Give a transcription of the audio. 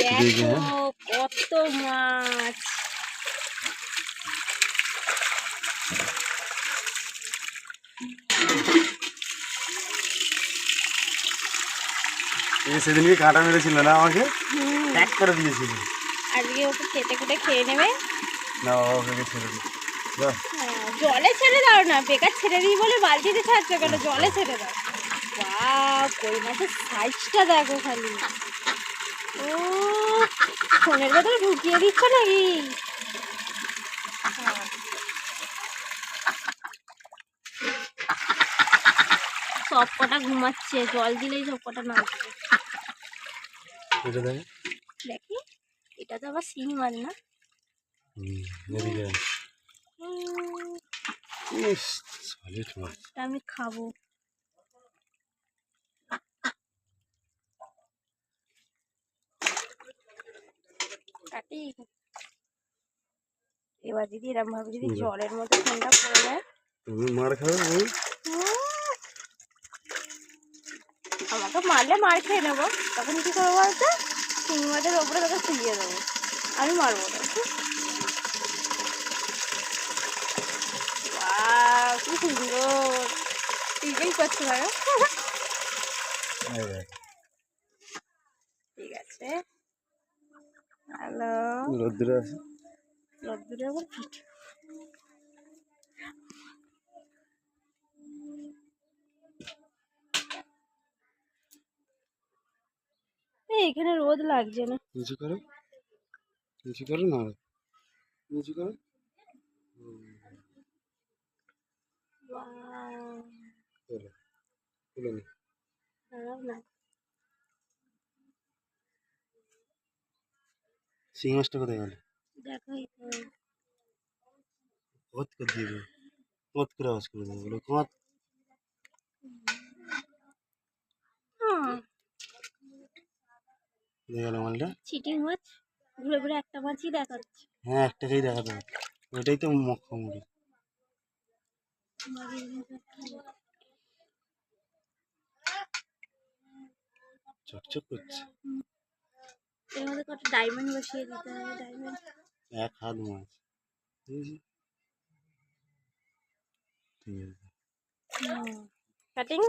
দেখো কত মাছ। সেদিনকে কাঁটা মেরেছিল না আমাকে, এক করে দিয়েছিল। আজকে ওকে কেটে কুটে খেয়ে নেবে। না ওকে ছেড়ে দিই, জলে ছেড়ে দাও না, বেকার ছেড়ে দিই বলে বালতিতে ছাড়ছো কেন, জলে ছেড়ে দাও। বাহ, কই মাছের সাইজটা দেখো খালি। ও ফোনের ভেতরে ঢুকিয়ে দিচ্ছ নাকি? সব কটা ঘুমাচ্ছে, জল দিলেই সব কটা নাচবে। দেখি এটা তো আবার শিং মাছ না? আমি খাবো। কাটি এবার যদি এরকম ভাবে যদি জলের মধ্যে ফোনটা পড়ে যায়, তুমি মার খাবে। আমাকে মারলে মার খেয়ে নেবো, তখন কি করবো বলতো? শিঙি মাছের ওপরে তোকে শুইয়ে দেবো, আমি মারবো না। কি সুন্দর টিকেই করতে পারো। ঠিক আছে, হ্যালো। রোদ্দুরে আছে, রোদ্দুরে আবার পিঠ। এখানে রোদ লাগছে না। নিচু করো, নিচু করো না, নিচু করো। শিং মাছটা কোথায় গেল? দেখাই তো কত করে দিবে, কত করে আওয়াজ করে দেবে বলো, কত গেল মালটা? চিটিং মাছ ঘুরে ঘুরে একটা মাছই দেখাচ্ছে। হ্যাঁ একটাকেই দেখাতে হবে, ওইটাই তো মক্ষমুড়ি চকচক করছে। এর মধ্যে কত ডায়মন্ড বসিয়ে দিতে হবে। ডায়মন্ড এক হাত মাছ, ঠিক আছে। কাটিং